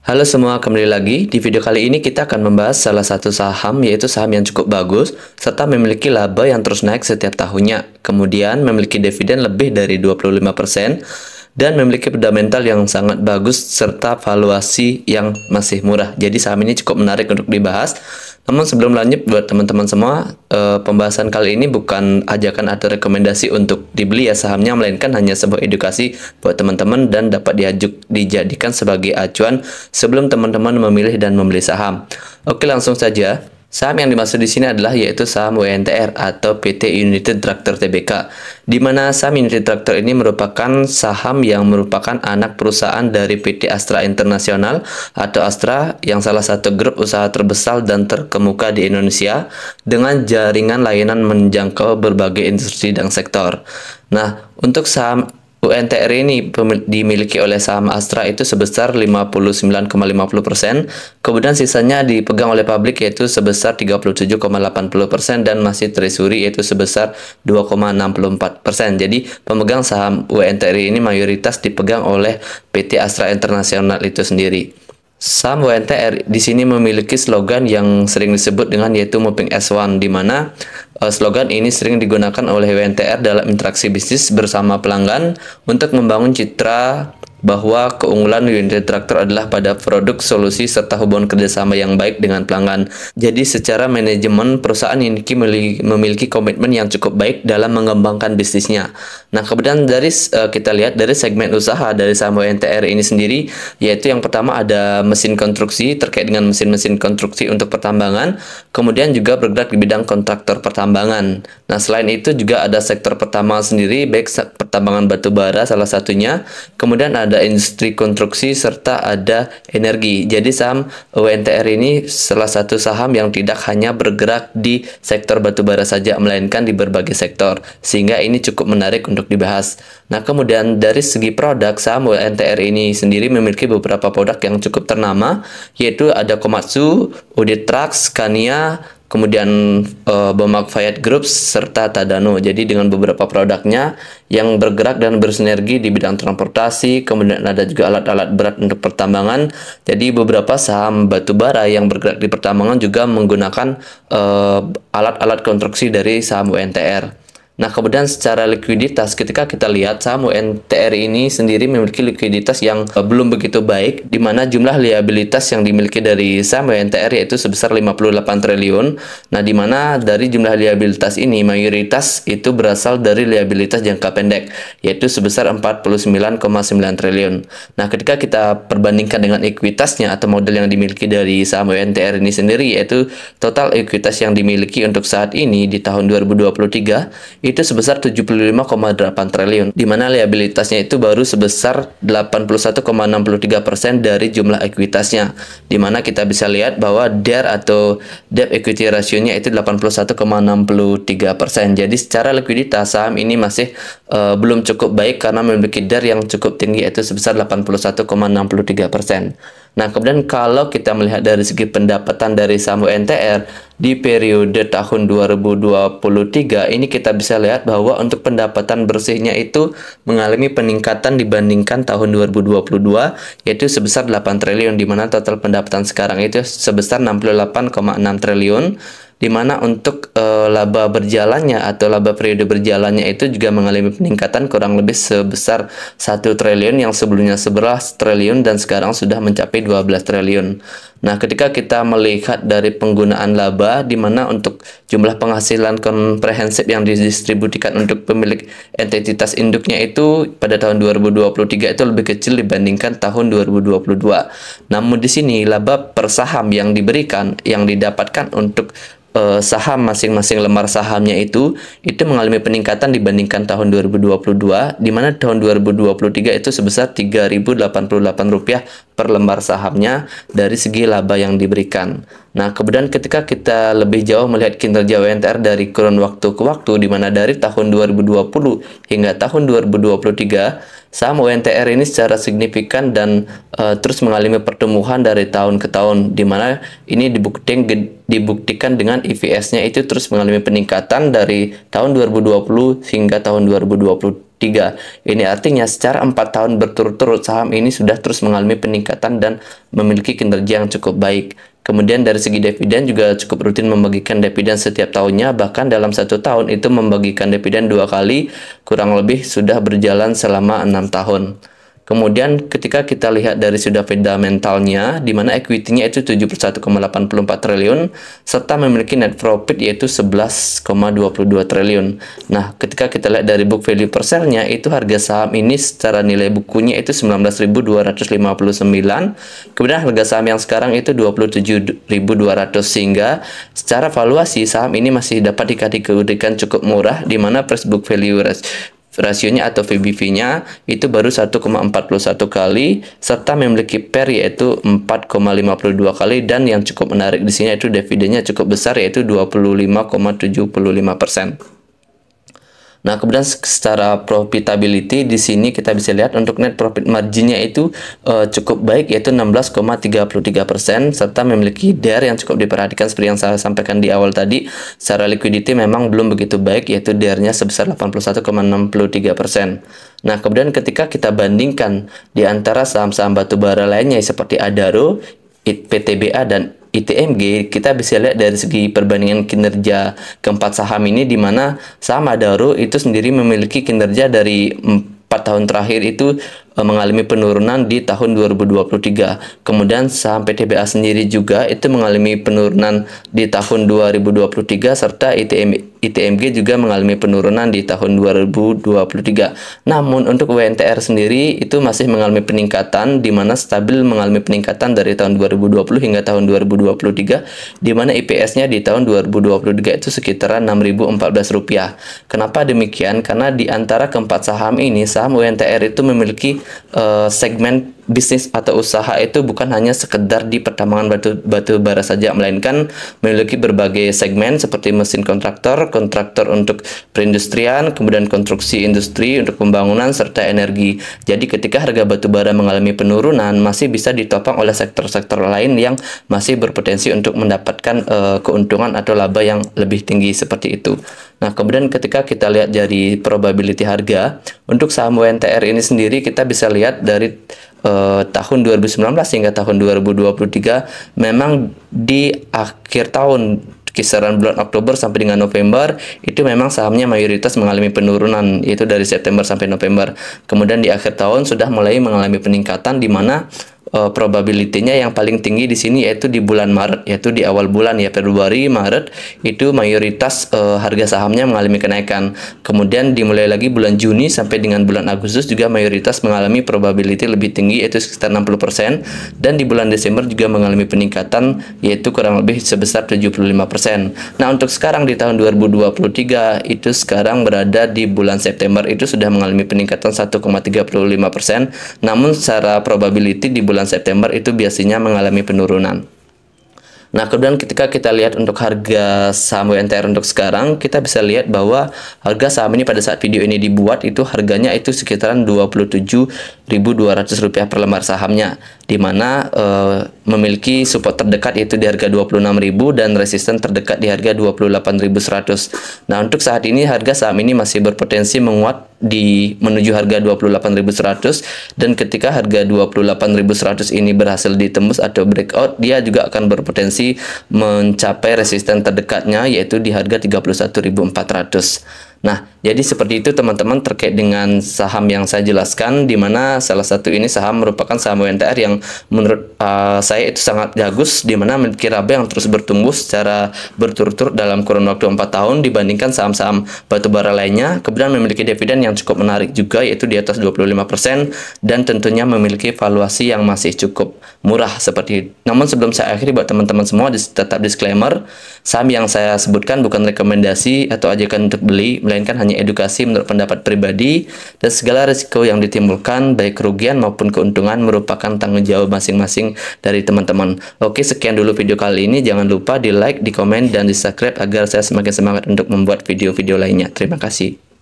Halo semua, kembali lagi. Di video kali ini kita akan membahas salah satu saham, yaitu saham yang cukup bagus, serta memiliki laba yang terus naik setiap tahunnya. Kemudian memiliki dividen lebih dari 25%, dan memiliki fundamental yang sangat bagus, serta valuasi yang masih murah. Jadi saham ini cukup menarik untuk dibahas. Namun sebelum lanjut, buat teman-teman semua, pembahasan kali ini bukan ajakan atau rekomendasi untuk dibeli ya sahamnya, melainkan hanya sebuah edukasi buat teman-teman dan dapat dijadikan sebagai acuan sebelum teman-teman memilih dan membeli saham. Oke, langsung saja. Saham yang dimaksud di sini adalah yaitu saham WNTR atau PT United Tractor Tbk, di mana saham United Tractor ini merupakan saham yang merupakan anak perusahaan dari PT Astra International atau Astra, yang salah satu grup usaha terbesar dan terkemuka di Indonesia dengan jaringan layanan menjangkau berbagai industri dan sektor. Nah, untuk saham UNTR ini dimiliki oleh saham Astra itu sebesar 59,50%, kemudian sisanya dipegang oleh publik yaitu sebesar 37,80%, dan masih treasury yaitu sebesar 2,64%. Jadi pemegang saham UNTR ini mayoritas dipegang oleh PT Astra International itu sendiri. Saham WNTR di sini memiliki slogan yang sering disebut dengan yaitu Moving as One, di mana slogan ini sering digunakan oleh WNTR dalam interaksi bisnis bersama pelanggan untuk membangun citra bahwa keunggulan United Tractor adalah pada produk, solusi, serta hubungan kerjasama yang baik dengan pelanggan. Jadi secara manajemen, perusahaan ini memiliki komitmen yang cukup baik dalam mengembangkan bisnisnya. Nah, kemudian kita lihat dari segmen usaha dari saham WNTR ini sendiri, yaitu yang pertama ada mesin konstruksi, terkait dengan mesin-mesin konstruksi untuk pertambangan, kemudian juga bergerak di bidang kontraktor pertambangan. Nah, selain itu juga ada sektor pertambangan sendiri, baik pertambangan batu bara salah satunya, kemudian ada industri konstruksi, serta ada energi. Jadi saham WNTR ini salah satu saham yang tidak hanya bergerak di sektor batubara saja, melainkan di berbagai sektor, sehingga ini cukup menarik untuk dibahas. Nah, kemudian dari segi produk, saham WNTR ini sendiri memiliki beberapa produk yang cukup ternama, yaitu ada Komatsu, UD Trucks, Scania, kemudian Bomak Fayat Group, serta Tadano. Jadi dengan beberapa produknya yang bergerak dan bersinergi di bidang transportasi, kemudian ada juga alat-alat berat untuk pertambangan. Jadi beberapa saham batubara yang bergerak di pertambangan juga menggunakan alat-alat konstruksi dari saham WNTR. Nah, kemudian secara likuiditas, ketika kita lihat saham WNTR ini sendiri memiliki likuiditas yang belum begitu baik, di mana jumlah liabilitas yang dimiliki dari saham WNTR yaitu sebesar 58 triliun. Nah, di mana dari jumlah liabilitas ini mayoritas itu berasal dari liabilitas jangka pendek, yaitu sebesar 49,9 triliun. Nah, ketika kita perbandingkan dengan ekuitasnya atau modal yang dimiliki dari saham WNTR ini sendiri, yaitu total ekuitas yang dimiliki untuk saat ini di tahun 2023 itu sebesar 75,8 triliun, di mana liabilitasnya itu baru sebesar 81,63% dari jumlah ekuitasnya, di mana kita bisa lihat bahwa DER atau debt equity ratio-nya itu 81,63%. Jadi secara likuiditas saham ini masih belum cukup baik karena memiliki DER yang cukup tinggi, yaitu sebesar 81,63%. Nah, kemudian kalau kita melihat dari segi pendapatan dari saham WNTR di periode tahun 2023 ini, kita bisa lihat bahwa untuk pendapatan bersihnya itu mengalami peningkatan dibandingkan tahun 2022, yaitu sebesar 8 triliun, di mana total pendapatan sekarang itu sebesar 68,6 triliun, di mana untuk laba berjalannya atau laba periode berjalannya itu juga mengalami peningkatan kurang lebih sebesar 1 triliun, yang sebelumnya 11 triliun dan sekarang sudah mencapai 12 triliun. Nah, ketika kita melihat dari penggunaan laba, di mana untuk jumlah penghasilan komprehensif yang didistribusikan untuk pemilik entitas induknya itu pada tahun 2023 itu lebih kecil dibandingkan tahun 2022. Namun di sini laba per saham yang didapatkan untuk saham masing-masing lembar sahamnya itu mengalami peningkatan dibandingkan tahun 2022, di mana tahun 2023 itu sebesar Rp3.088 per lembar sahamnya dari segi laba yang diberikan. Nah, kemudian ketika kita lebih jauh melihat kinerja WNTR dari kurun waktu ke waktu, di mana dari tahun 2020 hingga tahun 2023, saham WNTR ini secara signifikan dan terus mengalami pertumbuhan dari tahun ke tahun, di mana ini dibuktikan dengan EPS-nya itu terus mengalami peningkatan dari tahun 2020 hingga tahun 2023. 2023. Ini artinya secara 4 tahun berturut-turut saham ini sudah terus mengalami peningkatan dan memiliki kinerja yang cukup baik. Kemudian dari segi dividen juga cukup rutin membagikan dividen setiap tahunnya, bahkan dalam 1 tahun itu membagikan dividen 2 kali, kurang lebih sudah berjalan selama 6 tahun. Kemudian ketika kita lihat dari sudah fundamentalnya, di mana equity-nya itu 71,84 triliun, serta memiliki net profit yaitu 11,22 triliun. Nah, ketika kita lihat dari book value per share-nya, itu harga saham ini secara nilai bukunya itu 19.259, kemudian harga saham yang sekarang itu 27.200, sehingga secara valuasi saham ini masih dapat dikategorikan cukup murah, di mana price book value rasionya atau VBV-nya itu baru 1,41 kali, serta memiliki PER yaitu 4,52 kali, dan yang cukup menarik di sini itu dividennya cukup besar yaitu 25,75%. Nah, kemudian secara profitability di sini kita bisa lihat untuk net profit marginnya itu cukup baik yaitu 16,33%, serta memiliki DER yang cukup diperhatikan seperti yang saya sampaikan di awal tadi. Secara liquidity memang belum begitu baik yaitu DER-nya sebesar 81,63%. Nah, kemudian ketika kita bandingkan di antara saham-saham batubara lainnya seperti Adaro, PTBA dan ITMG, kita bisa lihat dari segi perbandingan kinerja keempat saham ini, di mana saham Adaro itu sendiri memiliki kinerja dari 4 tahun terakhir itu mengalami penurunan di tahun 2023. Kemudian saham PTBA sendiri juga itu mengalami penurunan di tahun 2023, serta ITMG juga mengalami penurunan di tahun 2023. Namun untuk WNTR sendiri itu masih mengalami peningkatan, di mana stabil mengalami peningkatan dari tahun 2020 hingga tahun 2023, di mana IPS-nya di tahun 2023 itu sekitaran Rp6.014. Kenapa demikian? Karena di antara keempat saham ini, saham WNTR itu memiliki segmen bisnis atau usaha itu bukan hanya sekedar di pertambangan batu bara saja, melainkan memiliki berbagai segmen seperti mesin kontraktor, kontraktor untuk perindustrian, kemudian konstruksi industri untuk pembangunan, serta energi. Jadi ketika harga batu bara mengalami penurunan, masih bisa ditopang oleh sektor-sektor lain yang masih berpotensi untuk mendapatkan keuntungan atau laba yang lebih tinggi seperti itu. Nah, kemudian ketika kita lihat dari probability harga untuk saham WNTR ini sendiri, kita bisa lihat dari tahun 2019 hingga tahun 2023, memang di akhir tahun kisaran bulan Oktober sampai dengan November itu memang sahamnya mayoritas mengalami penurunan, yaitu dari September sampai November. Kemudian di akhir tahun sudah mulai mengalami peningkatan, di mana probability-nya yang paling tinggi di sini yaitu di bulan Maret, yaitu di awal bulan ya, Februari, Maret itu mayoritas harga sahamnya mengalami kenaikan. Kemudian dimulai lagi bulan Juni sampai dengan bulan Agustus juga mayoritas mengalami probability lebih tinggi yaitu sekitar 60%, dan di bulan Desember juga mengalami peningkatan yaitu kurang lebih sebesar 75%. Nah, untuk sekarang di tahun 2023 itu sekarang berada di bulan September itu sudah mengalami peningkatan 1,35%, namun secara probability di bulan September itu biasanya mengalami penurunan. Nah, kemudian ketika kita lihat untuk harga saham WNTR untuk sekarang, kita bisa lihat bahwa harga saham ini pada saat video ini dibuat itu harganya itu sekitaran Rp27.200 per lembar sahamnya, di mana memiliki support terdekat yaitu di harga 26.000 dan resisten terdekat di harga 28.100. Nah, untuk saat ini harga saham ini masih berpotensi menguat di menuju harga 28.100, dan ketika harga 28.100 ini berhasil ditembus atau breakout, dia juga akan berpotensi mencapai resisten terdekatnya yaitu di harga 31.400. Nah, jadi seperti itu teman-teman terkait dengan saham yang saya jelaskan, di mana salah satu ini saham merupakan saham WNTR yang menurut saya itu sangat bagus, di mana memiliki laba yang terus bertumbuh secara berturut-turut dalam kurun waktu 4 tahun dibandingkan saham-saham batubara lainnya. Kemudian memiliki dividen yang cukup menarik juga yaitu di atas 25%, dan tentunya memiliki valuasi yang masih cukup murah seperti itu. Namun sebelum saya akhiri, buat teman-teman semua tetap disclaimer, saham yang saya sebutkan bukan rekomendasi atau ajakan untuk beli, melainkan hanya edukasi menurut pendapat pribadi, dan segala risiko yang ditimbulkan baik kerugian maupun keuntungan merupakan tanggung jawab masing-masing dari teman-teman. Oke, sekian dulu video kali ini. Jangan lupa di like, di komen, dan di subscribe agar saya semakin semangat untuk membuat video-video lainnya. Terima kasih.